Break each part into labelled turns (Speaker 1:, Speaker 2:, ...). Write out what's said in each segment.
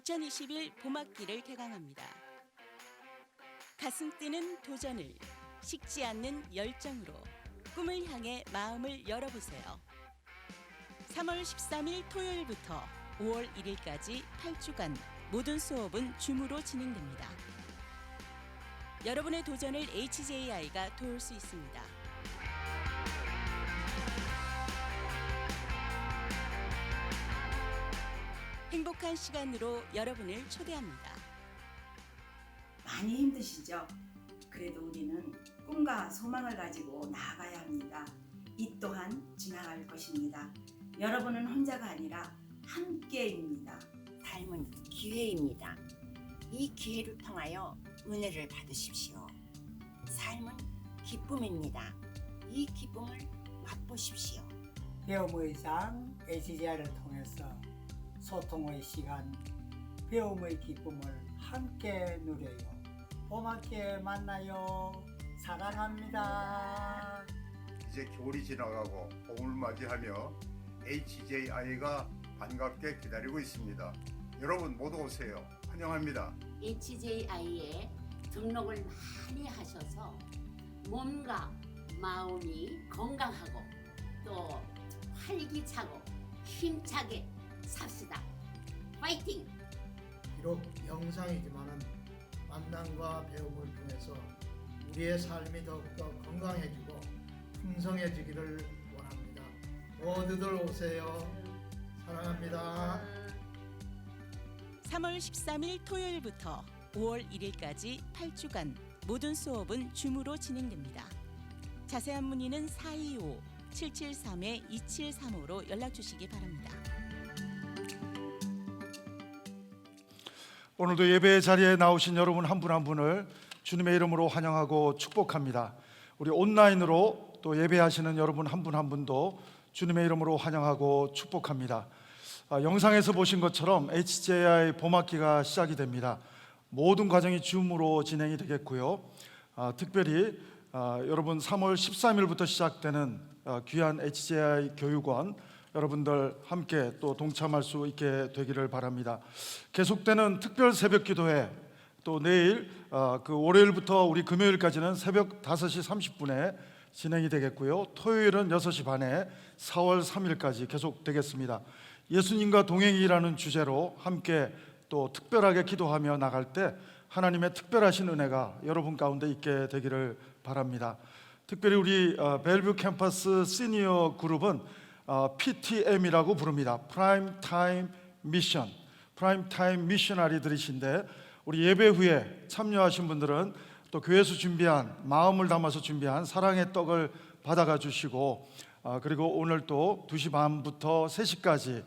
Speaker 1: 2021 봄학기를 개강합니다. 가슴 뛰는 도전을 식지 않는 열정으로 꿈을 향해 마음을 열어보세요. 3월 13일 토요일부터 5월 1일까지 8주간 모든 수업은 줌으로 진행됩니다. 여러분의 도전을 HJI가 도울 수 있습니다. 행복한 시간으로 여러분을 초대합니다.
Speaker 2: 많이 힘드시죠? 그래도 우리는 꿈과 소망을 가지고 나아가야 합니다. 이 또한 지나갈 것입니다. 여러분은 혼자가 아니라 함께입니다.
Speaker 3: 삶은 기회입니다. 이 기회를 통하여 은혜를 받으십시오. 삶은 기쁨입니다. 이 기쁨을 맛보십시오.
Speaker 4: 배움의 장 HJI를 통해서 소통의 시간, 배움의 기쁨을 함께 누려요. 봄학기에 만나요. 사랑합니다.
Speaker 5: 이제 겨울이 지나가고 봄을 맞이하며 HJI가 반갑게 기다리고 있습니다. 여러분 모두 오세요. 환영합니다.
Speaker 6: HJI에 등록을 많이 하셔서 몸과 마음이 건강하고 또 활기차고 힘차게 삽시다. 파이팅!
Speaker 7: 비록 영상이지만은 만남과 배움을 통해서 우리의 삶이 더욱더 건강해지고 풍성해지기를 원합니다. 모두들 오세요. 사랑합니다.
Speaker 1: 3월 13일 토요일부터 5월 1일까지 8주간 모든 수업은 줌으로 진행됩니다. 자세한 문의는 425-773-2735로 연락 주시기 바랍니다.
Speaker 8: 오늘도 예배 자리에 나오신 여러분 한 분 한 분을 주님의 이름으로 환영하고 축복합니다. 우리 온라인으로 또 예배하시는 여러분 한 분 한 분도 주님의 이름으로 환영하고 축복합니다. 영상에서 보신 것처럼 HJI 봄학기가 시작이 됩니다. 모든 과정이 줌으로 진행이 되겠고요. 특별히 여러분 3월 13일부터 시작되는 귀한 HJI 교육원 여러분들 함께 또 동참할 수 있게 되기를 바랍니다. 계속되는 특별 새벽 기도회 또 내일 그 월요일부터 우리 금요일까지는 새벽 5시 30분에 진행이 되겠고요. 토요일은 6시 반에 4월 3일까지 계속되겠습니다. 예수님과 동행이라는 주제로 함께 또 특별하게 기도하며 나갈 때 하나님의 특별하신 은혜가 여러분 가운데 있게 되기를 바랍니다. 특별히 우리 벨뷰 캠퍼스 시니어 그룹은 PTM이라고 부릅니다. 프라임 타임 미션, 프라임 타임 미셔너리들이신데 우리 예배 후에 참여하신 분들은 또 교회에서 준비한 마음을 담아서 준비한 사랑의 떡을 받아가 주시고 그리고 오늘 또 2시 반부터 3시까지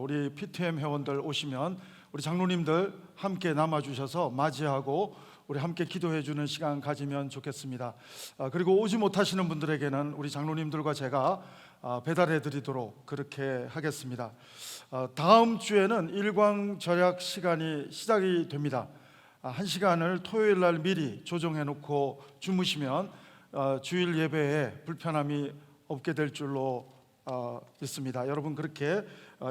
Speaker 8: 우리 PTM 회원들 오시면 우리 장로님들 함께 남아주셔서 맞이하고 우리 함께 기도해 주는 시간 가지면 좋겠습니다. 그리고 오지 못하시는 분들에게는 우리 장로님들과 제가 배달해 드리도록 그렇게 하겠습니다. 다음 주에는 일광 절약 시간이 시작이 됩니다. 1시간을 토요일 날 미리 조정해 놓고 주무시면 주일 예배에 불편함이 없게 될 줄로 믿습니다. 여러분 그렇게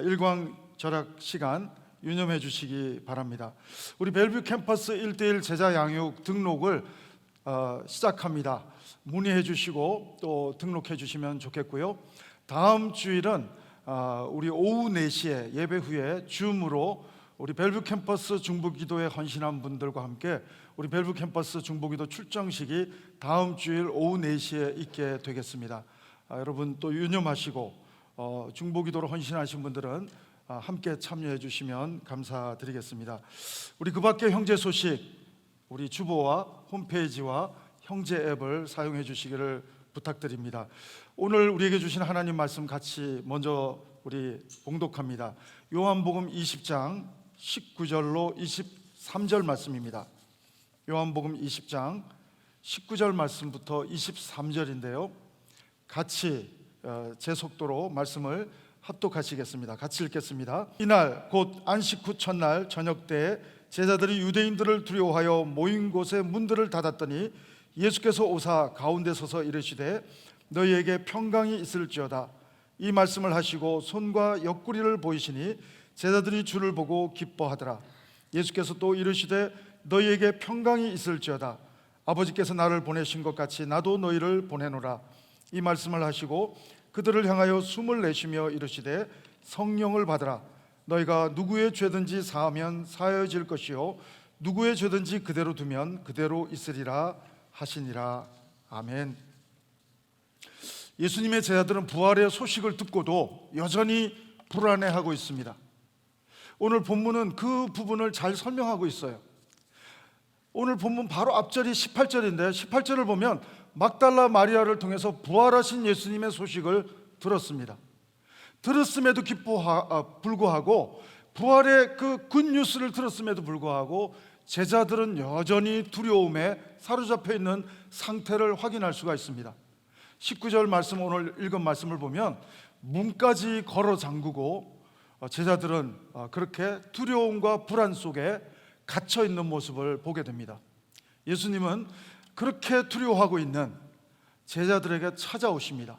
Speaker 8: 일광 절약 시간 유념해 주시기 바랍니다. 우리 벨뷰 캠퍼스 1:1 제자 양육 등록을 시작합니다. 문의해 주시고 또 등록해 주시면 좋겠고요. 다음 주일은 우리 오후 4시에 예배 후에 줌으로 우리 벨뷰 캠퍼스 중보기도에 헌신한 분들과 함께 우리 벨뷰 캠퍼스 중보기도 출정식이 다음 주일 오후 4시에 있게 되겠습니다. 여러분 또 유념하시고 중보기도로 헌신하신 분들은 함께 참여해 주시면 감사드리겠습니다. 우리 그 밖에 형제 소식 우리 주보와 홈페이지와 형제 앱을 사용해 주시기를 부탁드립니다. 오늘 우리에게 주신 하나님 말씀 같이 먼저 우리 봉독합니다. 요한복음 20장 19절로 23절 말씀입니다. 요한복음 20장 19절 말씀부터 23절인데요. 같이 제 속도로 말씀을 합독하시겠습니다. 같이 읽겠습니다. 이날 곧 안식 후 첫날 저녁 때 제자들이 유대인들을 두려워하여 모인 곳에 문들을 닫았더니 예수께서 오사 가운데 서서 이르시되 너희에게 평강이 있을지어다. 이 말씀을 하시고 손과 옆구리를 보이시니 제자들이 주를 보고 기뻐하더라. 예수께서 또 이르시되 너희에게 평강이 있을지어다. 아버지께서 나를 보내신 것 같이 나도 너희를 보내노라. 이 말씀을 하시고 그들을 향하여 숨을 내쉬며 이르시되 성령을 받으라. 너희가 누구의 죄든지 사하면 사하여질 것이요 누구의 죄든지 그대로 두면 그대로 있으리라 하시니라. 아멘. 예수님의 제자들은 부활의 소식을 듣고도 여전히 불안해하고 있습니다. 오늘 본문은 그 부분을 잘 설명하고 있어요. 오늘 본문 바로 앞절이 18절인데 18절을 보면 막달라 마리아를 통해서 부활하신 예수님의 소식을 들었습니다. 들었음에도 불구하고 부활의 그 굿뉴스를 들었음에도 불구하고 제자들은 여전히 두려움에 사로잡혀 있는 상태를 확인할 수가 있습니다. 19절 말씀, 오늘 읽은 말씀을 보면 문까지 걸어 잠그고 제자들은 그렇게 두려움과 불안 속에 갇혀 있는 모습을 보게 됩니다. 예수님은 그렇게 두려워하고 있는 제자들에게 찾아오십니다.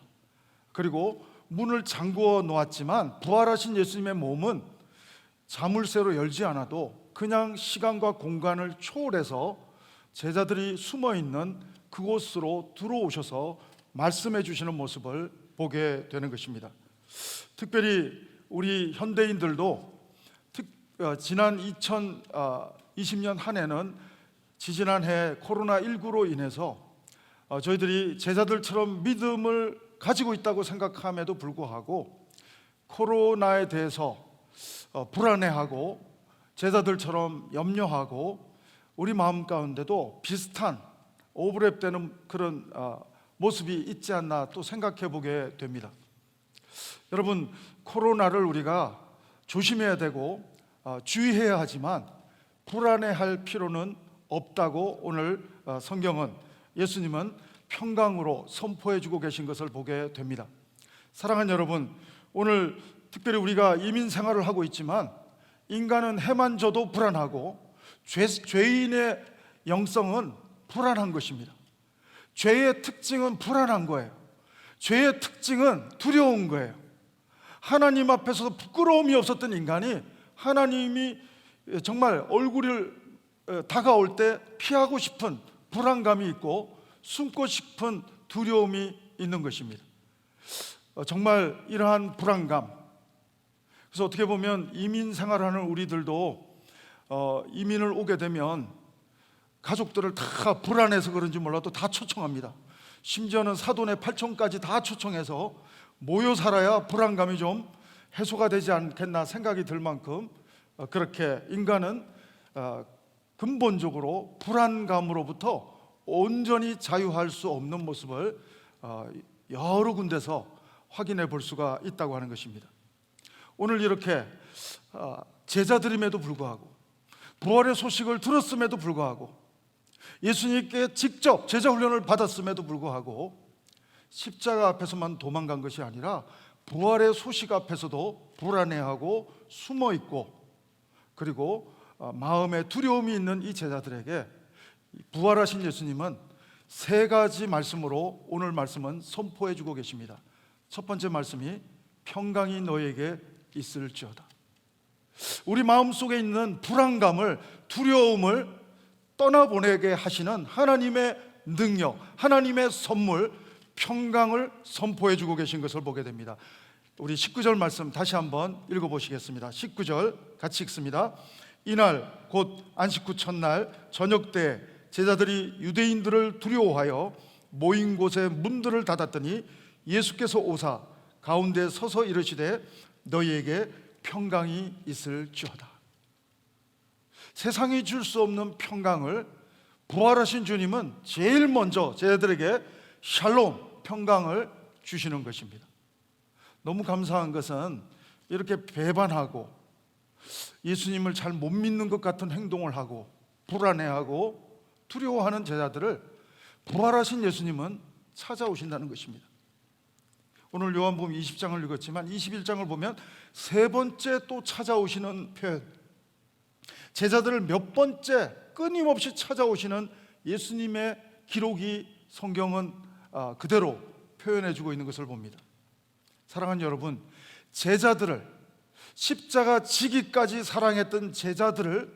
Speaker 8: 그리고 문을 잠그어 놓았지만 부활하신 예수님의 몸은 자물쇠로 열지 않아도 그냥 시간과 공간을 초월해서 제자들이 숨어 있는 그곳으로 들어오셔서 말씀해 주시는 모습을 보게 되는 것입니다. 특별히 우리 현대인들도 지난 2020년 한 해는 지지난해 코로나19로 인해서 저희들이 제자들처럼 믿음을 가지고 있다고 생각함에도 불구하고 코로나에 대해서 불안해하고 제자들처럼 염려하고 우리 마음 가운데도 비슷한 오버랩되는 그런 모습이 있지 않나 또 생각해 보게 됩니다. 여러분, 코로나를 우리가 조심해야 되고 주의해야 하지만 불안해할 필요는 없다고 오늘 성경은, 예수님은 평강으로 선포해 주고 계신 것을 보게 됩니다. 사랑하는 여러분, 오늘 특별히 우리가 이민 생활을 하고 있지만 인간은 해만 져도 불안하고 죄인의 영성은 불안한 것입니다. 죄의 특징은 불안한 거예요. 죄의 특징은 두려운 거예요. 하나님 앞에서도 부끄러움이 없었던 인간이 하나님이 정말 얼굴을 다가올 때 피하고 싶은 불안감이 있고 숨고 싶은 두려움이 있는 것입니다. 정말 이러한 불안감, 그래서 어떻게 보면 이민 생활하는 우리들도 이민을 오게 되면 가족들을 다 불안해서 그런지 몰라도 다 초청합니다. 심지어는 사돈의 팔촌까지 다 초청해서 모여 살아야 불안감이 좀 해소가 되지 않겠나 생각이 들 만큼 그렇게 인간은 근본적으로 불안감으로부터 온전히 자유할 수 없는 모습을 여러 군데서 확인해 볼 수가 있다고 하는 것입니다. 오늘 이렇게 제자들임에도 불구하고 부활의 소식을 들었음에도 불구하고 예수님께 직접 제자 훈련을 받았음에도 불구하고 십자가 앞에서만 도망간 것이 아니라 부활의 소식 앞에서도 불안해하고 숨어 있고 그리고 마음에 두려움이 있는 이 제자들에게 부활하신 예수님은 세 가지 말씀으로 오늘 말씀은 선포해 주고 계십니다. 첫 번째 말씀이 평강이 너에게 있을지어다. 우리 마음속에 있는 불안감을, 두려움을 떠나보내게 하시는 하나님의 능력, 하나님의 선물, 평강을 선포해 주고 계신 것을 보게 됩니다. 우리 19절 말씀 다시 한번 읽어보시겠습니다. 19절 같이 읽습니다. 이날 곧 안식 후 첫날 저녁 때 제자들이 유대인들을 두려워하여 모인 곳에 문들을 닫았더니 예수께서 오사 가운데 서서 이르시되 너희에게 평강이 있을지어다. 세상이 줄 수 없는 평강을 부활하신 주님은 제일 먼저 제자들에게 샬롬, 평강을 주시는 것입니다. 너무 감사한 것은 이렇게 배반하고 예수님을 잘 못 믿는 것 같은 행동을 하고 불안해하고 두려워하는 제자들을 부활하신 예수님은 찾아오신다는 것입니다. 오늘 요한복음 20장을 읽었지만 21장을 보면 세 번째 또 찾아오시는 표현, 제자들을 몇 번째 끊임없이 찾아오시는 예수님의 기록이 성경은 그대로 표현해 주고 있는 것을 봅니다. 사랑하는 여러분, 제자들을 십자가 지기까지 사랑했던 제자들을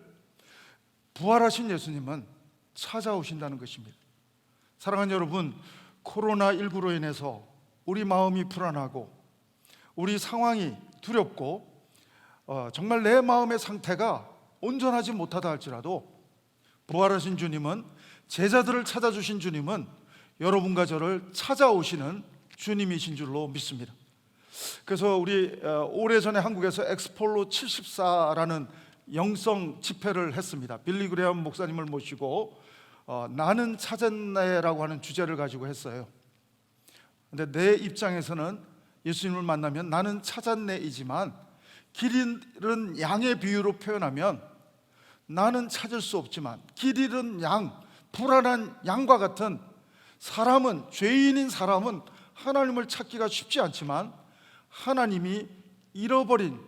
Speaker 8: 부활하신 예수님은 찾아오신다는 것입니다. 사랑하는 여러분, 코로나19로 인해서 우리 마음이 불안하고 우리 상황이 두렵고 정말 내 마음의 상태가 온전하지 못하다 할지라도 부활하신 주님은, 제자들을 찾아주신 주님은 여러분과 저를 찾아오시는 주님이신 줄로 믿습니다. 그래서 우리 오래전에 한국에서 엑스폴로 74라는 영성 집회를 했습니다. 빌리 그레엄 목사님을 모시고 나는 찾았네라고 하는 주제를 가지고 했어요. 근데 내 입장에서는 예수님을 만나면 나는 찾았네이지만, 길 잃은 양의 비유로 표현하면 나는 찾을 수 없지만 길 잃은 양, 불안한 양과 같은 사람은, 죄인인 사람은 하나님을 찾기가 쉽지 않지만 하나님이 잃어버린,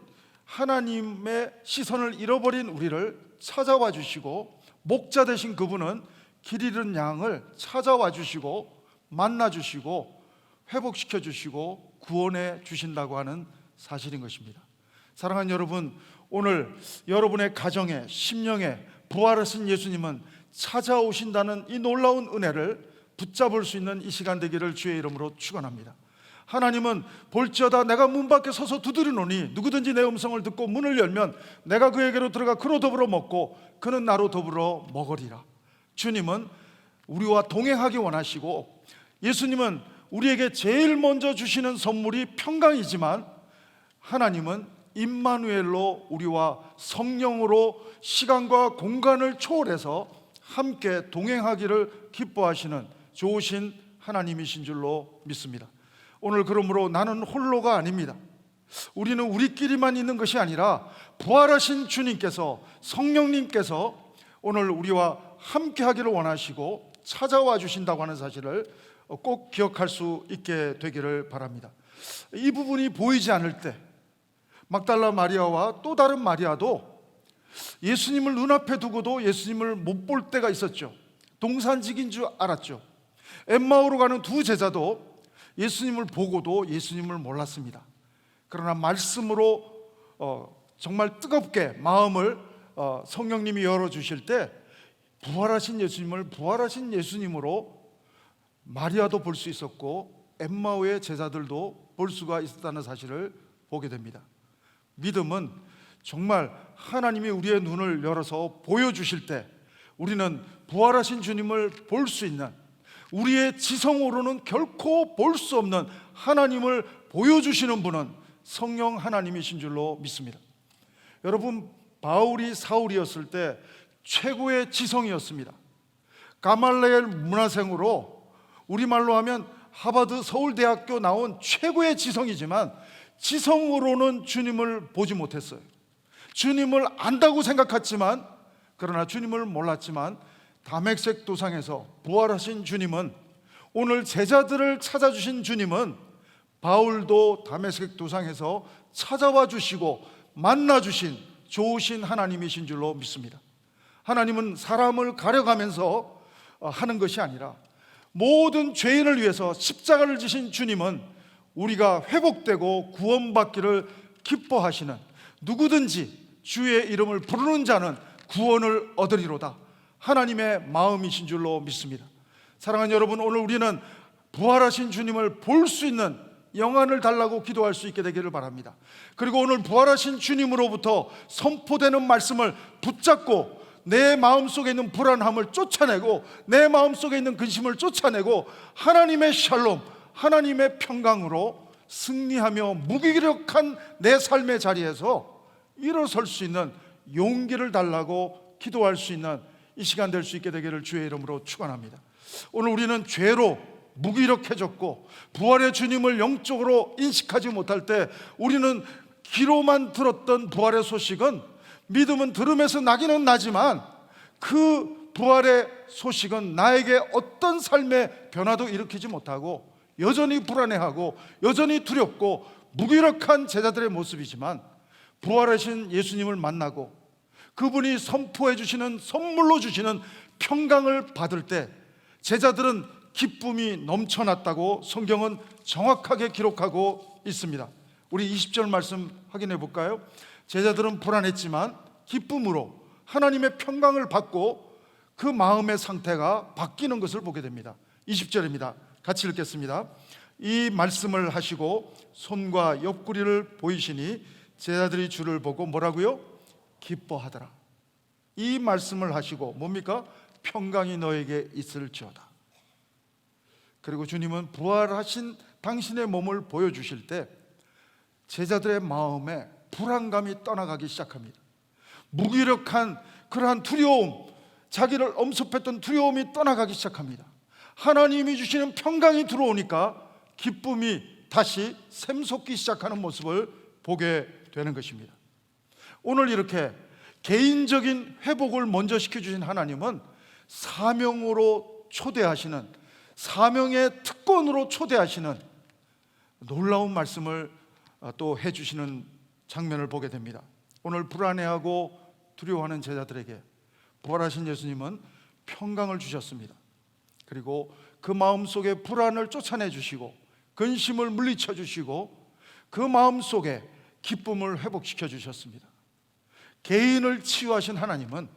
Speaker 8: 하나님의 시선을 잃어버린 우리를 찾아와 주시고, 목자 되신 그분은 길 잃은 양을 찾아와 주시고 만나 주시고 회복시켜 주시고 구원해 주신다고 하는 사실인 것입니다. 사랑하는 여러분, 오늘 여러분의 가정에, 심령에 부활하신 예수님은 찾아오신다는 이 놀라운 은혜를 붙잡을 수 있는 이 시간 되기를 주의 이름으로 축원합니다. 하나님은 볼지어다 내가 문 밖에 서서 두드리노니 누구든지 내 음성을 듣고 문을 열면 내가 그에게로 들어가 그로 더불어 먹고 그는 나로 더불어 먹으리라. 주님은 우리와 동행하기 원하시고, 예수님은 우리에게 제일 먼저 주시는 선물이 평강이지만, 하나님은 임마누엘로 우리와 성령으로 시간과 공간을 초월해서 함께 동행하기를 기뻐하시는 좋으신 하나님이신 줄로 믿습니다. 오늘 그러므로 나는 홀로가 아닙니다. 우리는 우리끼리만 있는 것이 아니라 부활하신 주님께서, 성령님께서 오늘 우리와 함께 하기를 원하시고 찾아와 주신다고 하는 사실을 꼭 기억할 수 있게 되기를 바랍니다. 이 부분이 보이지 않을 때 막달라 마리아와 또 다른 마리아도 예수님을 눈앞에 두고도 예수님을 못 볼 때가 있었죠. 동산직인 줄 알았죠. 엠마오로 가는 두 제자도 예수님을 보고도 예수님을 몰랐습니다. 그러나 말씀으로 정말 뜨겁게 마음을 성령님이 열어주실 때 부활하신 예수님을 부활하신 예수님으로 마리아도 볼 수 있었고 엠마오의 제자들도 볼 수가 있었다는 사실을 보게 됩니다. 믿음은 정말 하나님이 우리의 눈을 열어서 보여주실 때 우리는 부활하신 주님을 볼 수 있는, 우리의 지성으로는 결코 볼 수 없는 하나님을 보여주시는 분은 성령 하나님이신 줄로 믿습니다. 여러분, 바울이 사울이었을 때 최고의 지성이었습니다. 가말레엘 문화생으로 우리말로 하면 하버드 서울대학교 나온 최고의 지성이지만 지성으로는 주님을 보지 못했어요. 주님을 안다고 생각했지만, 그러나 주님을 몰랐지만 다메섹 도상에서 부활하신 주님은, 오늘 제자들을 찾아주신 주님은 바울도 다메섹 도상에서 찾아와 주시고 만나 주신 좋으신 하나님이신 줄로 믿습니다. 하나님은 사람을 가려가면서 하는 것이 아니라 모든 죄인을 위해서 십자가를 지신 주님은 우리가 회복되고 구원받기를 기뻐하시는, 누구든지 주의 이름을 부르는 자는 구원을 얻으리로다 하나님의 마음이신 줄로 믿습니다. 사랑하는 여러분, 오늘 우리는 부활하신 주님을 볼 수 있는 영안을 달라고 기도할 수 있게 되기를 바랍니다. 그리고 오늘 부활하신 주님으로부터 선포되는 말씀을 붙잡고 내 마음속에 있는 불안함을 쫓아내고 내 마음속에 있는 근심을 쫓아내고 하나님의 샬롬, 하나님의 평강으로 승리하며 무기력한 내 삶의 자리에서 일어설 수 있는 용기를 달라고 기도할 수 있는 이 시간 될 수 있게 되기를 주의 이름으로 축원합니다. 오늘 우리는 죄로 무기력해졌고 부활의 주님을 영적으로 인식하지 못할 때 우리는 귀로만 들었던 부활의 소식은, 믿음은 들음에서 나기는 나지만 그 부활의 소식은 나에게 어떤 삶의 변화도 일으키지 못하고 여전히 불안해하고 여전히 두렵고 무기력한 제자들의 모습이지만, 부활하신 예수님을 만나고 그분이 선포해 주시는, 선물로 주시는 평강을 받을 때 제자들은 기쁨이 넘쳐났다고 성경은 정확하게 기록하고 있습니다. 우리 20절 말씀 확인해 볼까요? 제자들은 불안했지만 기쁨으로 하나님의 평강을 받고 그 마음의 상태가 바뀌는 것을 보게 됩니다. 20절입니다. 같이 읽겠습니다. 이 말씀을 하시고 손과 옆구리를 보이시니 제자들이 주를 보고 뭐라고요? 기뻐하더라. 이 말씀을 하시고 뭡니까? 평강이 너에게 있을지어다. 그리고 주님은 부활하신 당신의 몸을 보여주실 때 제자들의 마음에 불안감이 떠나가기 시작합니다. 무기력한 그러한 두려움, 자기를 엄습했던 두려움이 떠나가기 시작합니다. 하나님이 주시는 평강이 들어오니까 기쁨이 다시 샘솟기 시작하는 모습을 보게 되는 것입니다. 오늘 이렇게 개인적인 회복을 먼저 시켜주신 하나님은 사명으로 초대하시는, 사명의 특권으로 초대하시는 놀라운 말씀을 또 해주시는 장면을 보게 됩니다. 오늘 불안해하고 두려워하는 제자들에게 부활하신 예수님은 평강을 주셨습니다. 그리고 그 마음속에 불안을 쫓아내 주시고 근심을 물리쳐 주시고 그 마음속에 기쁨을 회복시켜 주셨습니다. 개인을 치유하신 하나님은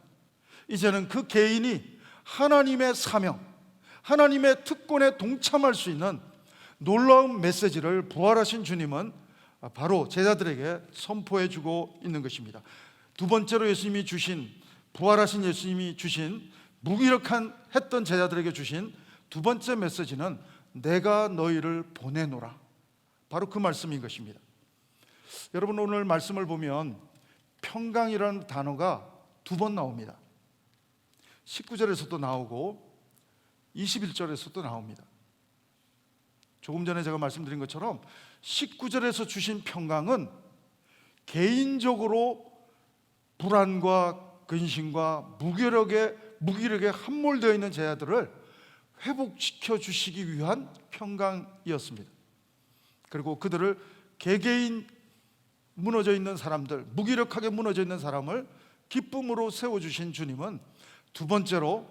Speaker 8: 이제는 그 개인이 하나님의 사명, 하나님의 특권에 동참할 수 있는 놀라운 메시지를 부활하신 주님은 바로 제자들에게 선포해 주고 있는 것입니다. 두 번째로 예수님이 주신, 부활하신 예수님이 주신, 무기력한 했던 제자들에게 주신 두 번째 메시지는 내가 너희를 보내노라, 바로 그 말씀인 것입니다. 여러분, 오늘 말씀을 보면 평강이라는 단어가 두 번 나옵니다. 19절에서도 나오고 21절에서도 나옵니다. 조금 전에 제가 말씀드린 것처럼 19절에서 주신 평강은 개인적으로 불안과 근심과 무기력에 함몰되어 있는 제자들을 회복시켜 주시기 위한 평강이었습니다. 그리고 그들을 개개인 무너져 있는 사람들, 무기력하게 무너져 있는 사람을 기쁨으로 세워주신 주님은 두 번째로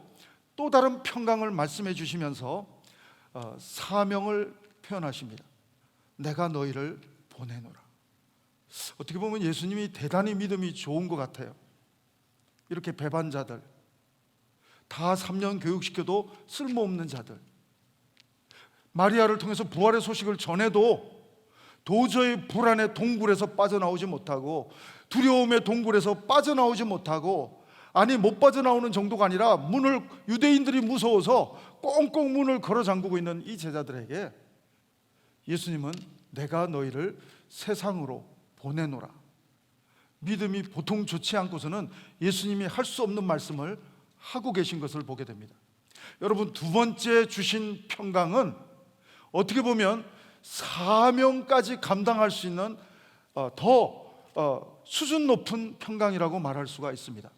Speaker 8: 또 다른 평강을 말씀해 주시면서 사명을 표현하십니다. 내가 너희를 보내노라. 어떻게 보면 예수님이 대단히 믿음이 좋은 것 같아요. 이렇게 배반자들, 다 3년 교육시켜도 쓸모없는 자들, 마리아를 통해서 부활의 소식을 전해도 도저히 불안의 동굴에서 빠져나오지 못하고 두려움의 동굴에서 빠져나오지 못하고, 아니 못 빠져나오는 정도가 아니라 유대인들이 무서워서 꽁꽁 문을 걸어 잠그고 있는 이 제자들에게 예수님은 내가 너희를 세상으로 보내노라. 믿음이 보통 좋지 않고서는 예수님이 할 수 없는 말씀을 하고 계신 것을 보게 됩니다. 여러분, 두 번째 주신 평강은 어떻게 보면 사명까지 감당할 수 있는 더 수준 높은 평강이라고 말할 수가 있습니다.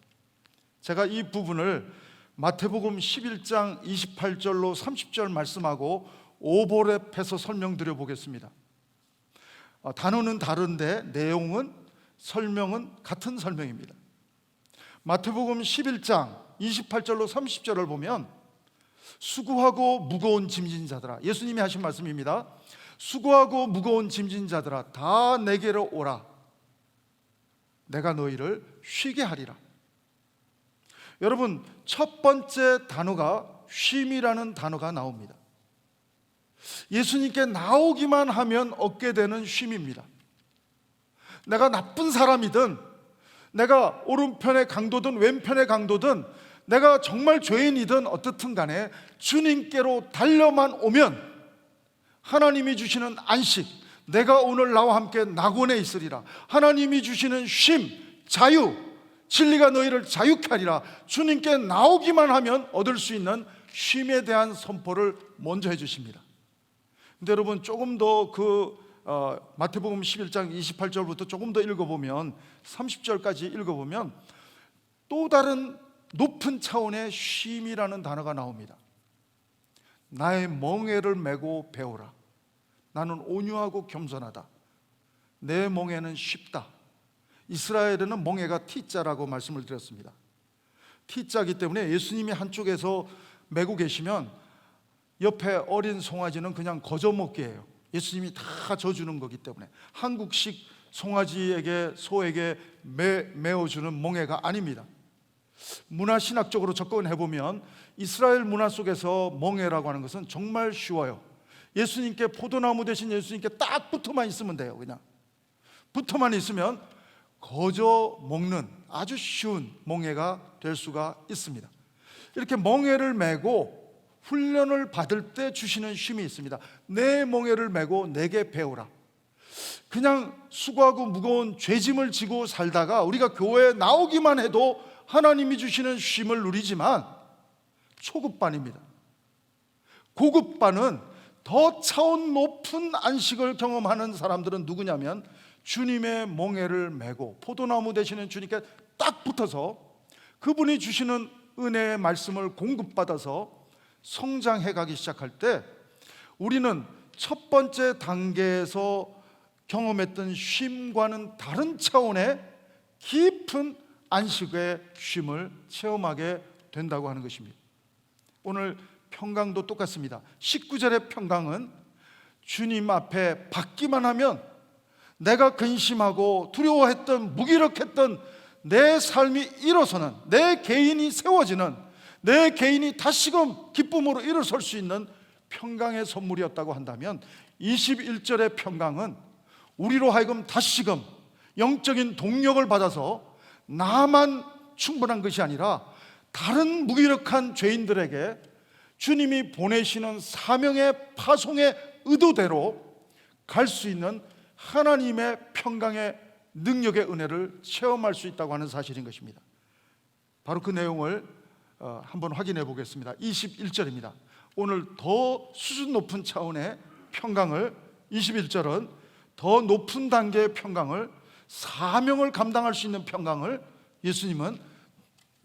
Speaker 8: 제가 이 부분을 마태복음 11장 28절로 30절 말씀하고 오버랩해서 설명드려 보겠습니다. 단어는 다른데 내용은, 설명은 같은 설명입니다. 마태복음 11장 28절로 30절을 보면 수고하고 무거운 짐진 자들아, 예수님이 하신 말씀입니다. 수고하고 무거운 짐진 자들아 다 내게로 오라. 내가 너희를 쉬게 하리라. 여러분, 첫 번째 단어가 쉼이라는 단어가 나옵니다. 예수님께 나오기만 하면 얻게 되는 쉼입니다. 내가 나쁜 사람이든, 내가 오른편의 강도든 왼편의 강도든, 내가 정말 죄인이든 어떻든 간에 주님께로 달려만 오면 하나님이 주시는 안식, 내가 오늘 나와 함께 낙원에 있으리라, 하나님이 주시는 쉼, 자유, 진리가 너희를 자유케 하리라, 주님께 나오기만 하면 얻을 수 있는 쉼에 대한 선포를 먼저 해주십니다. 근데 여러분, 조금 더 마태복음 11장 28절부터 조금 더 읽어보면 30절까지 읽어보면 또 다른 높은 차원의 쉼이라는 단어가 나옵니다. 나의 멍에를 메고 배우라. 나는 온유하고 겸손하다. 내 멍에는 쉽다. 이스라엘에는 멍에가 T자라고 말씀을 드렸습니다. T자이기 때문에 예수님이 한쪽에서 메고 계시면 옆에 어린 송아지는 그냥 거저먹기예요. 예수님이 다 져주는 거기 때문에 한국식 송아지에게 소에게 메어주는 멍에가 아닙니다. 문화신학적으로 접근해보면 이스라엘 문화 속에서 멍에라고 하는 것은 정말 쉬워요. 예수님께 포도나무 대신 예수님께 딱 붙어만 있으면 돼요. 그냥 붙어만 있으면 거저 먹는 아주 쉬운 멍에가 될 수가 있습니다. 이렇게 멍에를 메고 훈련을 받을 때 주시는 쉼이 있습니다. 내 멍에를 메고 내게 배우라. 그냥 수고하고 무거운 죄짐을 지고 살다가 우리가 교회에 나오기만 해도 하나님이 주시는 쉼을 누리지만 초급반입니다. 고급반은 더 차원 높은 안식을 경험하는 사람들은 누구냐면 주님의 멍에를 메고 포도나무 되시는 주님께 딱 붙어서 그분이 주시는 은혜의 말씀을 공급받아서 성장해 가기 시작할 때 우리는 첫 번째 단계에서 경험했던 쉼과는 다른 차원의 깊은 안식의 쉼을 체험하게 된다고 하는 것입니다. 오늘 평강도 똑같습니다. 19절의 평강은 주님 앞에 받기만 하면 내가 근심하고 두려워했던 무기력했던 내 삶이 일어서는, 내 개인이 세워지는, 내 개인이 다시금 기쁨으로 일어설 수 있는 평강의 선물이었다고 한다면 21절의 평강은 우리로 하여금 다시금 영적인 동력을 받아서 나만 충분한 것이 아니라 다른 무기력한 죄인들에게 주님이 보내시는 사명의 파송의 의도대로 갈 수 있는 하나님의 평강의 능력의 은혜를 체험할 수 있다고 하는 사실인 것입니다. 바로 그 내용을 한번 확인해 보겠습니다. 21절입니다. 오늘 더 수준 높은 차원의 평강을, 21절은 더 높은 단계의 평강을, 사명을 감당할 수 있는 평강을 예수님은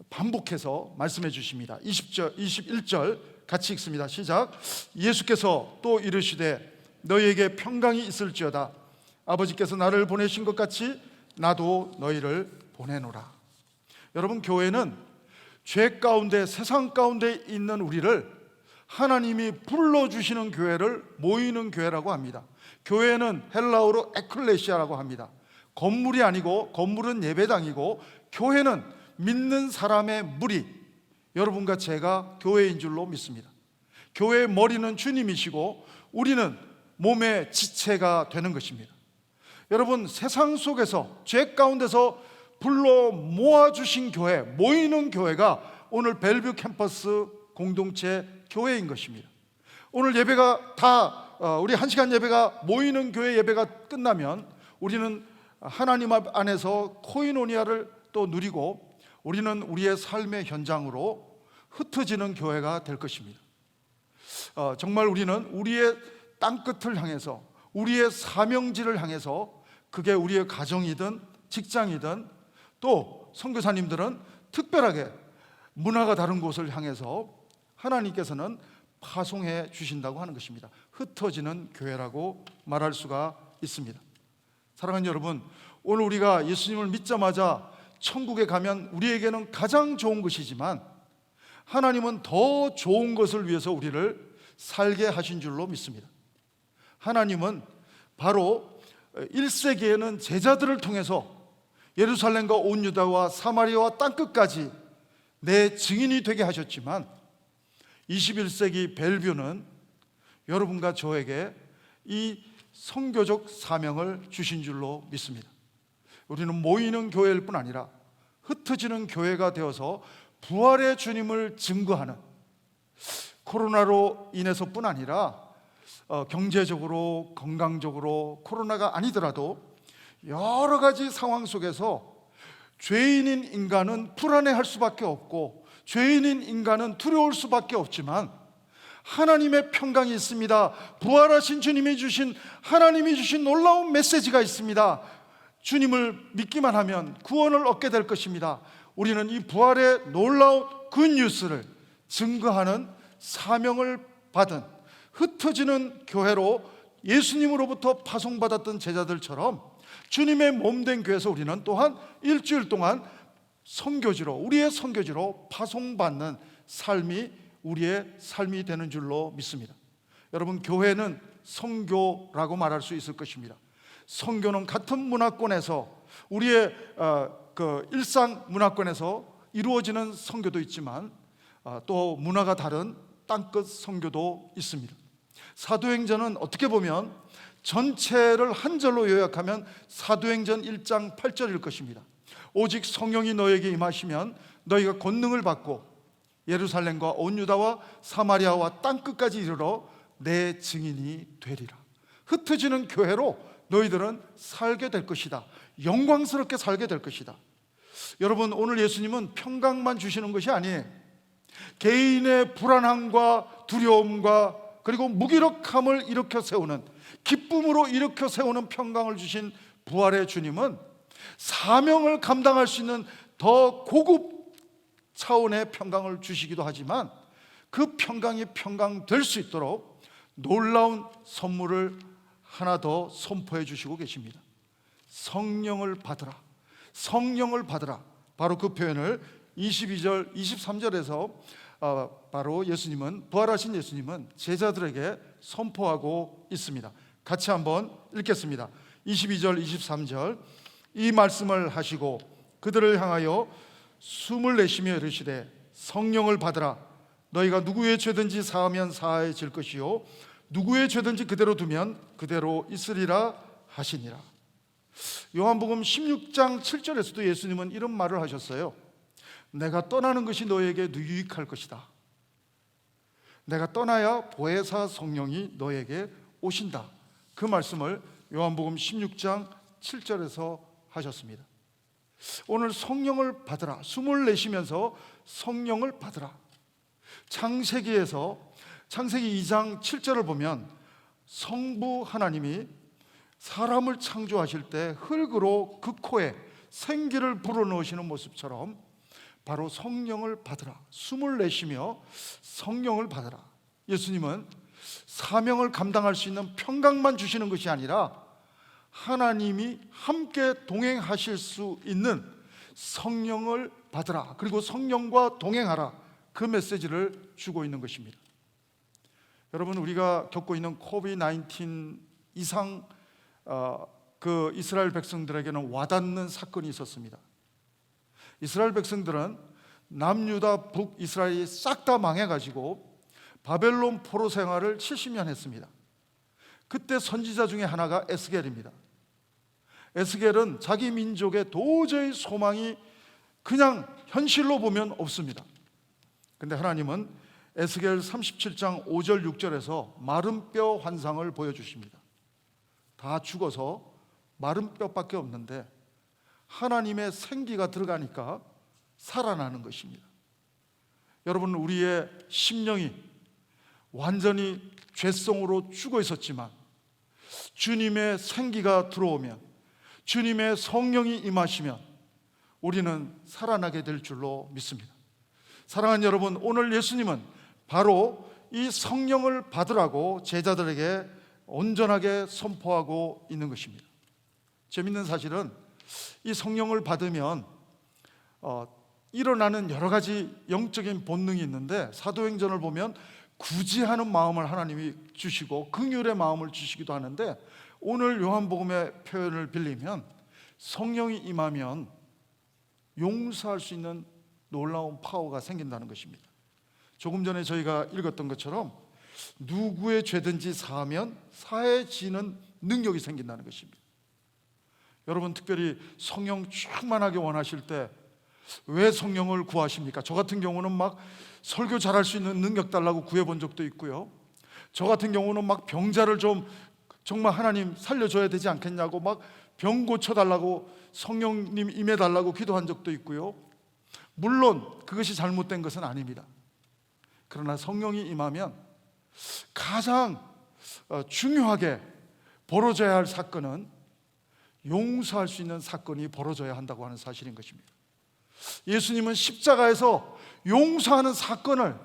Speaker 8: 반복해서 말씀해 주십니다. 21절 같이 읽습니다. 시작. 예수께서 또 이르시되 너희에게 평강이 있을지어다. 아버지께서 나를 보내신 것 같이 나도 너희를 보내노라. 여러분, 교회는 죄 가운데, 세상 가운데 있는 우리를 하나님이 불러주시는 교회를 모이는 교회라고 합니다. 교회는 헬라어로 에클레시아라고 합니다. 건물이 아니고, 건물은 예배당이고 교회는 믿는 사람의 무리, 여러분과 제가 교회인 줄로 믿습니다. 교회의 머리는 주님이시고 우리는 몸의 지체가 되는 것입니다. 여러분, 세상 속에서 죄 가운데서 불러 모아주신 교회, 모이는 교회가 오늘 벨뷰 캠퍼스 공동체 교회인 것입니다. 오늘 예배가 다 우리 1시간 예배가 모이는 교회 예배가 끝나면 우리는 하나님 안에서 코이노니아를 또 누리고 우리는 우리의 삶의 현장으로 흩어지는 교회가 될 것입니다. 정말 우리는 우리의 땅끝을 향해서, 우리의 사명지를 향해서, 그게 우리의 가정이든 직장이든 또 선교사님들은 특별하게 문화가 다른 곳을 향해서 하나님께서는 파송해 주신다고 하는 것입니다. 흩어지는 교회라고 말할 수가 있습니다. 사랑하는 여러분, 오늘 우리가 예수님을 믿자마자 천국에 가면 우리에게는 가장 좋은 것이지만 하나님은 더 좋은 것을 위해서 우리를 살게 하신 줄로 믿습니다. 하나님은 바로 1세기에는 제자들을 통해서 예루살렘과 온 유다와 사마리아와 땅끝까지 내 증인이 되게 하셨지만 21세기 벨뷰는 여러분과 저에게 이 선교적 사명을 주신 줄로 믿습니다. 우리는 모이는 교회일 뿐 아니라 흩어지는 교회가 되어서 부활의 주님을 증거하는, 코로나로 인해서뿐 아니라 경제적으로, 건강적으로, 코로나가 아니더라도 여러 가지 상황 속에서 죄인인 인간은 불안해할 수밖에 없고 죄인인 인간은 두려울 수밖에 없지만 하나님의 평강이 있습니다. 부활하신 주님이 주신, 하나님이 주신 놀라운 메시지가 있습니다. 주님을 믿기만 하면 구원을 얻게 될 것입니다. 우리는 이 부활의 놀라운 굿뉴스를 증거하는 사명을 받은 흩어지는 교회로 예수님으로부터 파송받았던 제자들처럼 주님의 몸된 교회에서 우리는 또한 일주일 동안 선교지로, 우리의 선교지로 파송받는 삶이 우리의 삶이 되는 줄로 믿습니다. 여러분, 교회는 선교라고 말할 수 있을 것입니다. 선교는 같은 문화권에서 우리의 그 일상 문화권에서 이루어지는 선교도 있지만 또 문화가 다른 땅끝 선교도 있습니다. 사도행전은 어떻게 보면 전체를 한 절로 요약하면 사도행전 1장 8절일 것입니다. 오직 성령이 너에게 임하시면 너희가 권능을 받고 예루살렘과 온 유다와 사마리아와 땅끝까지 이르러 내 증인이 되리라. 흩어지는 교회로 너희들은 살게 될 것이다. 영광스럽게 살게 될 것이다. 여러분, 오늘 예수님은 평강만 주시는 것이 아니에요. 개인의 불안함과 두려움과 그리고 무기력함을 일으켜 세우는, 기쁨으로 일으켜 세우는 평강을 주신 부활의 주님은 사명을 감당할 수 있는 더 고급 차원의 평강을 주시기도 하지만 그 평강이 평강될 수 있도록 놀라운 선물을 하나 더 선포해 주시고 계십니다. 성령을 받으라. 성령을 받으라. 바로 그 표현을 22절, 23절에서 바로 예수님은, 부활하신 예수님은 제자들에게 선포하고 있습니다. 같이 한번 읽겠습니다. 22절, 23절. 이 말씀을 하시고 그들을 향하여 숨을 내쉬며 이르시되 성령을 받으라. 너희가 누구의 죄든지 사하면 사해질 것이요 누구의 죄든지 그대로 두면 그대로 있으리라 하시니라. 요한복음 16장 7절에서도 예수님은 이런 말을 하셨어요. 내가 떠나는 것이 너에게 유익할 것이다. 내가 떠나야 보혜사 성령이 너에게 오신다. 그 말씀을 요한복음 16장 7절에서 하셨습니다. 오늘 성령을 받으라. 숨을 내쉬면서 성령을 받으라. 창세기 2장 7절을 보면 성부 하나님이 사람을 창조하실 때 흙으로 그 코에 생기를 불어넣으시는 모습처럼 바로 성령을 받으라. 숨을 내쉬며 성령을 받으라. 예수님은 사명을 감당할 수 있는 평강만 주시는 것이 아니라 하나님이 함께 동행하실 수 있는 성령을 받으라. 그리고 성령과 동행하라. 그 메시지를 주고 있는 것입니다. 여러분, 우리가 겪고 있는 코비드-19 이상 그 이스라엘 백성들에게는 와닿는 사건이 있었습니다. 이스라엘 백성들은 남유다 북이스라엘이 싹 다 망해가지고 바벨론 포로 생활을 70년 했습니다. 그때 선지자 중에 하나가 에스겔입니다. 에스겔은 자기 민족의 도저히 소망이 그냥 현실로 보면 없습니다. 근데 하나님은 에스겔 37장 5절 6절에서 마른 뼈 환상을 보여주십니다. 다 죽어서 마른 뼈밖에 없는데 하나님의 생기가 들어가니까 살아나는 것입니다. 여러분, 우리의 심령이 완전히 죄성으로 죽어 있었지만 주님의 생기가 들어오면, 주님의 성령이 임하시면 우리는 살아나게 될 줄로 믿습니다. 사랑하는 여러분, 오늘 예수님은 바로 이 성령을 받으라고 제자들에게 온전하게 선포하고 있는 것입니다. 재밌는 사실은 이 성령을 받으면 일어나는 여러 가지 영적인 본능이 있는데 사도행전을 보면 구제하는 마음을 하나님이 주시고 긍휼의 마음을 주시기도 하는데 오늘 요한복음의 표현을 빌리면 성령이 임하면 용서할 수 있는 놀라운 파워가 생긴다는 것입니다. 조금 전에 저희가 읽었던 것처럼 누구의 죄든지 사하면 사해지는 능력이 생긴다는 것입니다. 여러분, 특별히 성령 충만하게 원하실 때 왜 성령을 구하십니까? 저 같은 경우는 막 설교 잘할 수 있는 능력 달라고 구해본 적도 있고요. 저 같은 경우는 막 병자를 좀 정말 하나님 살려줘야 되지 않겠냐고 막 병 고쳐달라고 성령님 임해달라고 기도한 적도 있고요. 물론 그것이 잘못된 것은 아닙니다. 그러나 성령이 임하면 가장 중요하게 벌어져야 할 사건은 용서할 수 있는 사건이 벌어져야 한다고 하는 사실인 것입니다. 예수님은 십자가에서 용서하는 사건을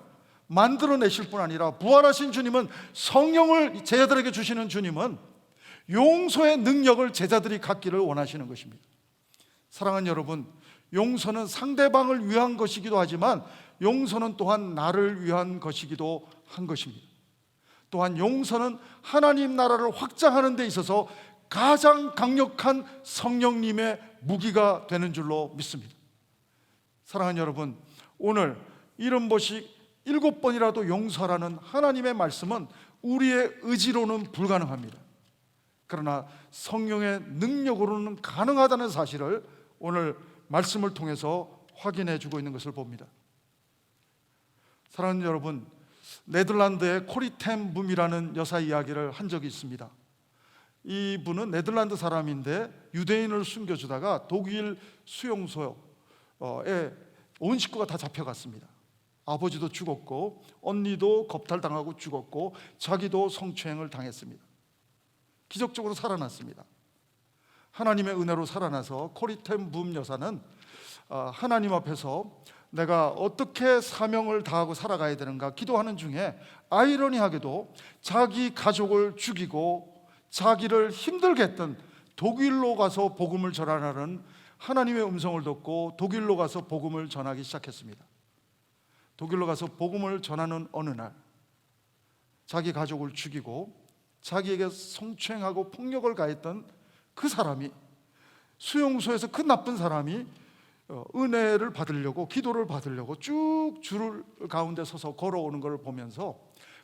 Speaker 8: 만들어내실 뿐 아니라 부활하신 주님은 성령을 제자들에게 주시는 주님은 용서의 능력을 제자들이 갖기를 원하시는 것입니다. 사랑하는 여러분, 용서는 상대방을 위한 것이기도 하지만 용서는 또한 나를 위한 것이기도 한 것입니다. 또한 용서는 하나님 나라를 확장하는 데 있어서 가장 강력한 성령님의 무기가 되는 줄로 믿습니다. 사랑하는 여러분, 오늘 이름보식 7번이라도 용서하라는 하나님의 말씀은 우리의 의지로는 불가능합니다. 그러나 성령의 능력으로는 가능하다는 사실을 오늘 말씀을 통해서 확인해 주고 있는 것을 봅니다. 사랑하는 여러분, 네덜란드의 코리 텐 붐이라는 여사 이야기를 한 적이 있습니다. 이분은 네덜란드 사람인데 유대인을 숨겨주다가 독일 수용소에 온 식구가 다 잡혀갔습니다. 아버지도 죽었고 언니도 겁탈당하고 죽었고 자기도 성추행을 당했습니다. 기적적으로 살아났습니다. 하나님의 은혜로 살아나서 코리 텐 붐 여사는 하나님 앞에서 내가 어떻게 사명을 다하고 살아가야 되는가 기도하는 중에 아이러니하게도 자기 가족을 죽이고 자기를 힘들게 했던 독일로 가서 복음을 전하라는 하나님의 음성을 듣고 독일로 가서 복음을 전하기 시작했습니다. 독일로 가서 복음을 전하는 어느 날 자기 가족을 죽이고 자기에게 성추행하고 폭력을 가했던 그 사람이, 수용소에서 그 나쁜 사람이 은혜를 받으려고, 기도를 받으려고 쭉 줄 가운데 서서 걸어오는 것을 보면서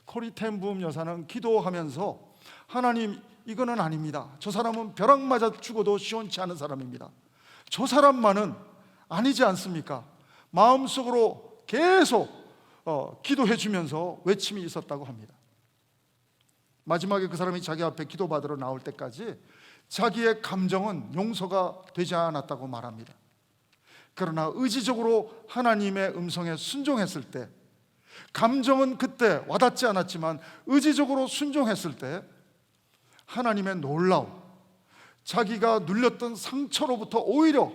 Speaker 8: 코리 텐 붐 여사는 기도하면서 하나님, 이거는 아닙니다. 저 사람은 벼락 맞아 죽어도 시원치 않은 사람입니다. 저 사람만은 아니지 않습니까? 마음속으로 계속 기도해 주면서 외침이 있었다고 합니다. 마지막에 그 사람이 자기 앞에 기도받으러 나올 때까지 자기의 감정은 용서가 되지 않았다고 말합니다. 그러나 의지적으로 하나님의 음성에 순종했을 때, 감정은 그때 와닿지 않았지만 의지적으로 순종했을 때 하나님의 놀라움, 자기가 눌렸던 상처로부터 오히려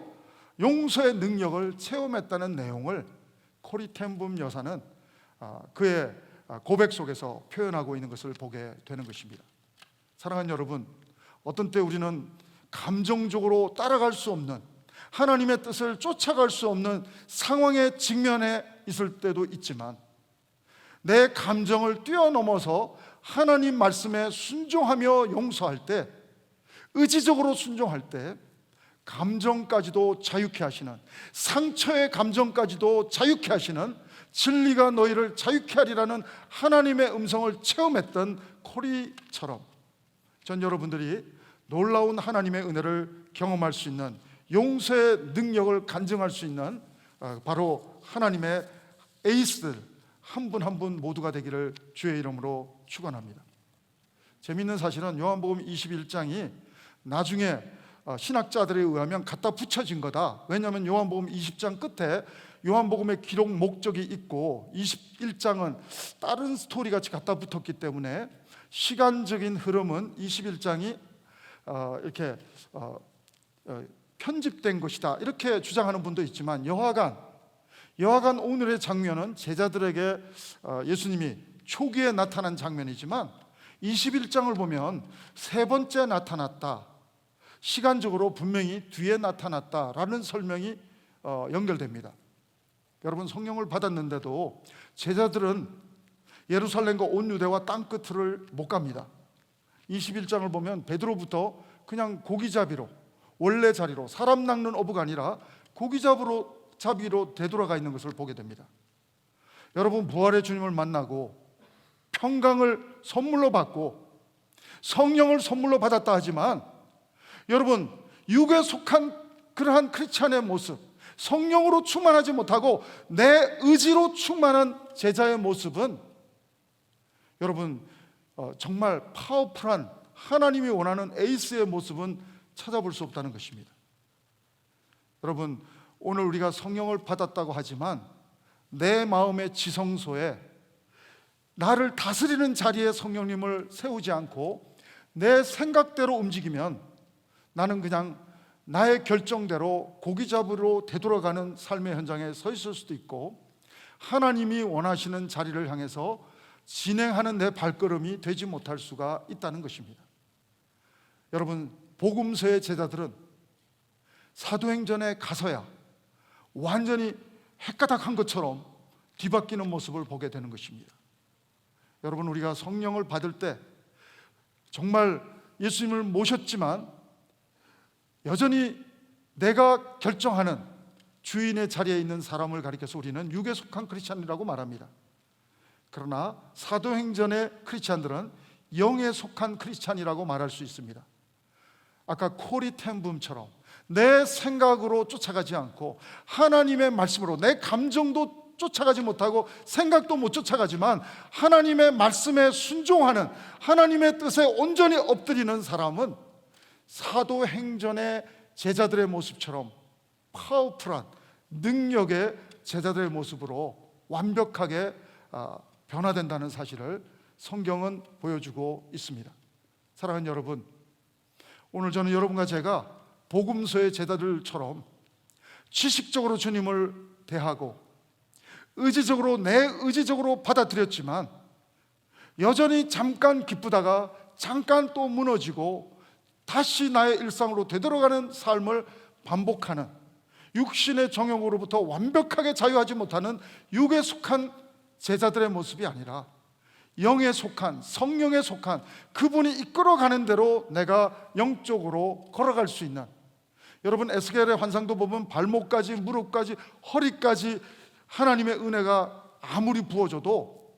Speaker 8: 용서의 능력을 체험했다는 내용을 코리 텐 붐 여사는 그의 고백 속에서 표현하고 있는 것을 보게 되는 것입니다. 사랑하는 여러분, 어떤 때 우리는 감정적으로 따라갈 수 없는, 하나님의 뜻을 쫓아갈 수 없는 상황에 직면해 있을 때도 있지만 내 감정을 뛰어넘어서 하나님 말씀에 순종하며 용서할 때, 의지적으로 순종할 때 감정까지도 자유케 하시는, 상처의 감정까지도 자유케 하시는, 진리가 너희를 자유케 하리라는 하나님의 음성을 체험했던 코리처럼 전 여러분들이 놀라운 하나님의 은혜를 경험할 수 있는, 용서의 능력을 간증할 수 있는 바로 하나님의 에이스들 한 분 한 분 모두가 되기를 주의 이름으로 축원합니다. 재미있는 사실은 요한복음 21장이 나중에 신학자들에 의하면 갖다 붙여진 거다. 왜냐하면 요한복음 20장 끝에 요한복음의 기록 목적이 있고 21장은 다른 스토리 같이 갖다 붙었기 때문에 시간적인 흐름은 21장이 이렇게 편집된 것이다, 이렇게 주장하는 분도 있지만 여하간 오늘의 장면은 제자들에게 예수님이 초기에 나타난 장면이지만 21장을 보면 세 번째 나타났다, 시간적으로 분명히 뒤에 나타났다라는 설명이 연결됩니다. 여러분, 성령을 받았는데도 제자들은 예루살렘과 온 유대와 땅끝을 못 갑니다. 21장을 보면 베드로부터 그냥 고기잡이로, 원래 자리로, 사람 낚는 어부가 아니라 고기잡이로 되돌아가 있는 것을 보게 됩니다. 여러분, 부활의 주님을 만나고 평강을 선물로 받고 성령을 선물로 받았다 하지만 여러분, 육에 속한 그러한 크리스찬의 모습, 성령으로 충만하지 못하고 내 의지로 충만한 제자의 모습은 여러분 정말 파워풀한 하나님이 원하는 에이스의 모습은 찾아볼 수 없다는 것입니다. 여러분, 오늘 우리가 성령을 받았다고 하지만 내 마음의 지성소에 나를 다스리는 자리에 성령님을 세우지 않고 내 생각대로 움직이면 나는 그냥 나의 결정대로 고기잡으로 되돌아가는 삶의 현장에 서 있을 수도 있고 하나님이 원하시는 자리를 향해서 진행하는 내 발걸음이 되지 못할 수가 있다는 것입니다. 여러분, 복음서의 제자들은 사도행전에 가서야 완전히 헷가닥한 것처럼 뒤바뀌는 모습을 보게 되는 것입니다. 여러분, 우리가 성령을 받을 때 정말 예수님을 모셨지만 여전히 내가 결정하는 주인의 자리에 있는 사람을 가리켜서 우리는 육에 속한 크리스찬이라고 말합니다. 그러나 사도행전의 크리스찬들은 영에 속한 크리스찬이라고 말할 수 있습니다. 아까 코리 텐붐처럼 내 생각으로 쫓아가지 않고 하나님의 말씀으로, 내 감정도 쫓아가지 못하고 생각도 못 쫓아가지만 하나님의 말씀에 순종하는, 하나님의 뜻에 온전히 엎드리는 사람은 사도행전의 제자들의 모습처럼 파워풀한 능력의 제자들의 모습으로 완벽하게 변화된다는 사실을 성경은 보여주고 있습니다. 사랑하는 여러분, 오늘 저는 여러분과 제가 복음서의 제자들처럼 지식적으로 주님을 대하고 의지적으로, 내 의지적으로 받아들였지만 여전히 잠깐 기쁘다가 잠깐 또 무너지고 다시 나의 일상으로 되돌아가는 삶을 반복하는, 육신의 정욕으로부터 완벽하게 자유하지 못하는 육에 속한 제자들의 모습이 아니라 영에 속한, 성령에 속한, 그분이 이끌어가는 대로 내가 영적으로 걸어갈 수 있는, 여러분 에스겔의 환상도 보면 발목까지, 무릎까지, 허리까지 하나님의 은혜가 아무리 부어져도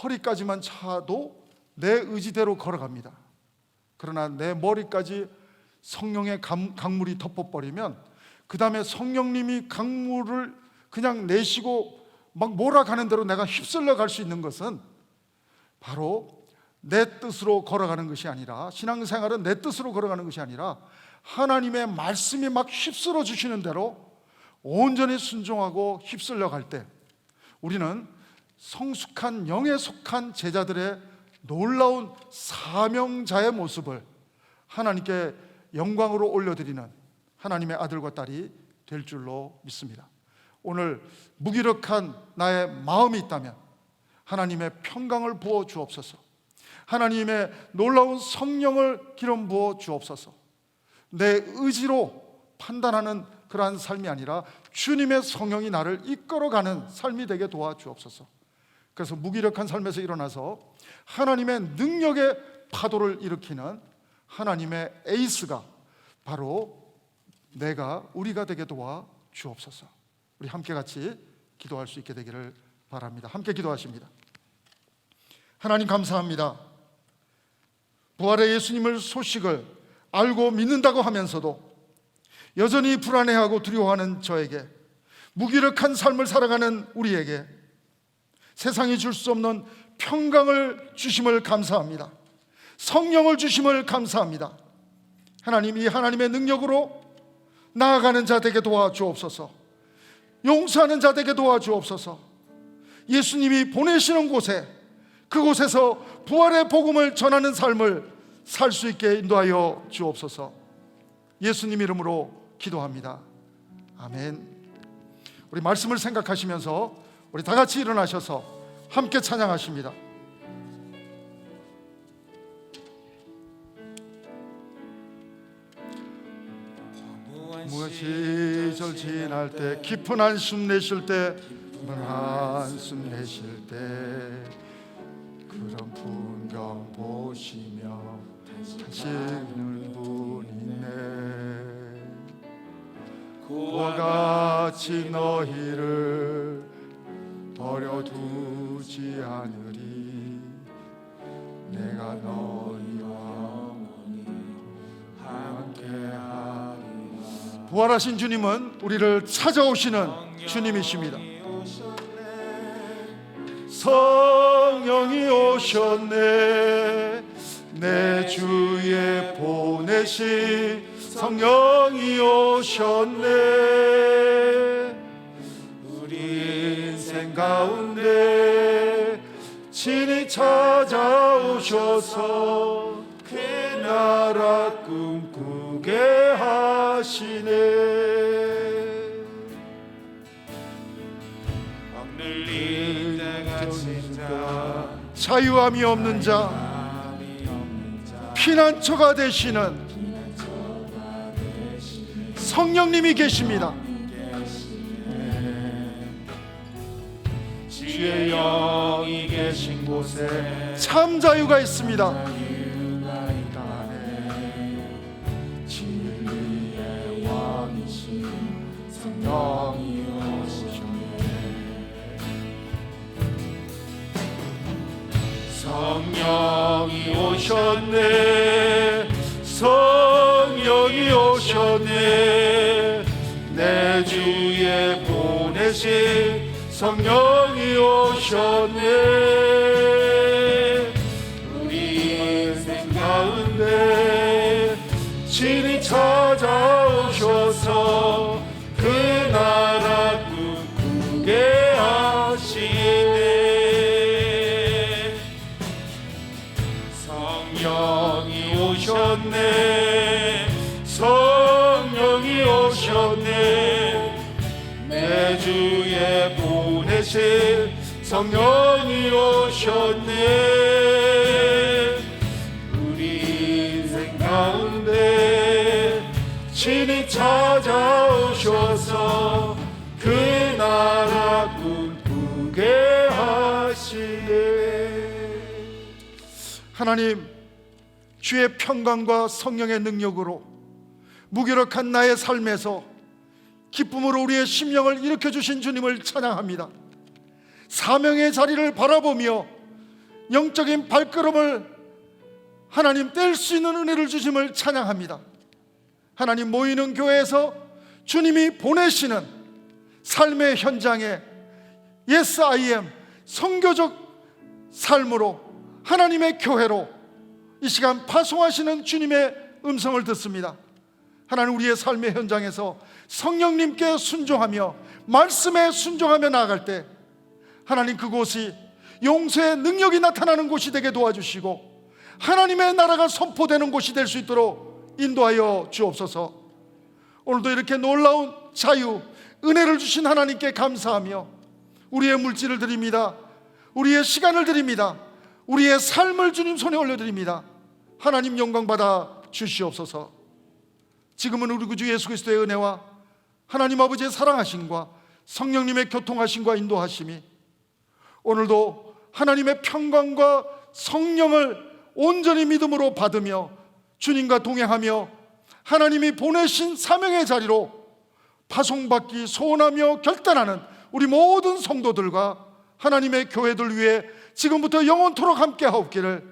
Speaker 8: 허리까지만 차도 내 의지대로 걸어갑니다. 그러나 내 머리까지 성령의 강물이 덮어버리면 그 다음에 성령님이 강물을 그냥 내쉬고 막 몰아가는 대로 내가 휩쓸려 갈 수 있는 것은 바로 내 뜻으로 걸어가는 것이 아니라, 신앙생활은 내 뜻으로 걸어가는 것이 아니라 하나님의 말씀이 막 휩쓸어 주시는 대로 온전히 순종하고 휩쓸려 갈 때 우리는 성숙한 영에 속한 제자들의 놀라운 사명자의 모습을 하나님께 영광으로 올려드리는 하나님의 아들과 딸이 될 줄로 믿습니다. 오늘 무기력한 나의 마음이 있다면 하나님의 평강을 부어 주옵소서. 하나님의 놀라운 성령을 기름 부어 주옵소서. 내 의지로 판단하는 그러한 삶이 아니라 주님의 성령이 나를 이끌어가는 삶이 되게 도와주옵소서. 그래서 무기력한 삶에서 일어나서 하나님의 능력의 파도를 일으키는 하나님의 에이스가 바로 우리가 되게 도와주옵소서. 우리 함께 같이 기도할 수 있게 되기를 바랍니다. 함께 기도하십니다. 하나님 감사합니다. 부활의 예수님을 소식을 알고 믿는다고 하면서도 여전히 불안해하고 두려워하는 저에게, 무기력한 삶을 살아가는 우리에게 세상이 줄 수 없는 평강을 주심을 감사합니다. 성령을 주심을 감사합니다. 하나님, 이 하나님의 능력으로 나아가는 자 되게 도와주옵소서. 용서하는 자 되게 도와주옵소서. 예수님이 보내시는 곳에, 그곳에서 부활의 복음을 전하는 삶을 살 수 있게 인도하여 주옵소서. 예수님 이름으로 기도합니다. 아멘. 우리 말씀을 생각하시면서 우리 다 같이 일어나셔서 함께 찬양하십니다. 무엇이 절 지날 때, 깊은 한숨 내쉴 때, 깊은 한숨 내쉴 때, 그런 풍경 보시며 하시는 분 있네. 그와 같이 너희를 버려두지 않으리. 내가 너희와 함께하리라. 부활하신 주님은 우리를 찾아오시는 주님이십니다. 성령이 오셨네. 내 주에 보내신 성령이 오셨네. 우리 인생 가운데 친히 찾아오셔서 그 나라 꿈꾸게 하시네. 억눌린 자가 진짜, 자유함이 없는 자, 피난처가 되시는 성령님이 계십니다. 주의 영이 계신 곳에 참 자유가 있습니다. 진리의 왕이신 성령이 성령이 오셨네, 성령이 오셨네, 내 주에 보내신 성령이 오셨네. 우리 인생 가운데 친히 찾아오셔서 그 나라 꿈꾸게 하시네. 성령이 오셨네, 성령이 오셨네, 내 주에 보내신 성령이 오셨네. 우리 인생 가운데 친히 찾아오셔서 그 나라 꿈꾸게 하시네. 하나님, 주의 평강과 성령의 능력으로 무기력한 나의 삶에서 기쁨으로 우리의 심령을 일으켜주신 주님을 찬양합니다. 사명의 자리를 바라보며 영적인 발걸음을 하나님 뗄 수 있는 은혜를 주심을 찬양합니다. 하나님, 모이는 교회에서 주님이 보내시는 삶의 현장에 Yes, I am 선교적 삶으로 하나님의 교회로 이 시간 파송하시는 주님의 음성을 듣습니다. 하나님, 우리의 삶의 현장에서 성령님께 순종하며 말씀에 순종하며 나아갈 때 하나님, 그곳이 용서의 능력이 나타나는 곳이 되게 도와주시고 하나님의 나라가 선포되는 곳이 될 수 있도록 인도하여 주옵소서. 오늘도 이렇게 놀라운 자유, 은혜를 주신 하나님께 감사하며 우리의 물질을 드립니다. 우리의 시간을 드립니다. 우리의 삶을 주님 손에 올려드립니다. 하나님 영광 받아 주시옵소서. 지금은 우리 구주 예수 그리스도의 은혜와 하나님 아버지의 사랑하심과 성령님의 교통하심과 인도하심이 오늘도 하나님의 평강과 성령을 온전히 믿음으로 받으며 주님과 동행하며 하나님이 보내신 사명의 자리로 파송받기 소원하며 결단하는 우리 모든 성도들과 하나님의 교회들 위해 지금부터 영원토록 함께 하옵기를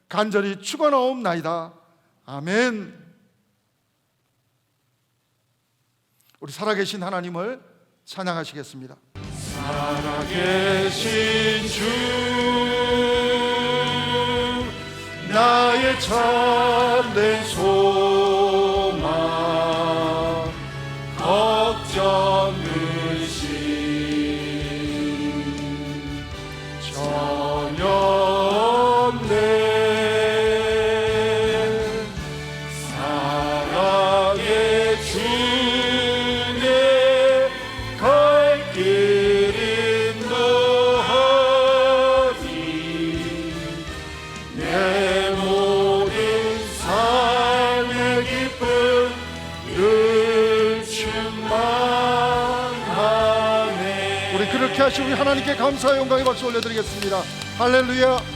Speaker 8: 간절히 축원하옵나이다. 아멘. 우리 살아계신 하나님을 찬양하시겠습니다. 살아계신 주, 나의 참된 소망, 걱정 의심 전혀 없네. 사랑의 주내 갈 길 인도하니 내 모든 삶의 기쁨을 충만하네. 우리 그렇게 하신 우리 하나님께 감사의 영광의 박수 올려드리겠습니다. 할렐루야.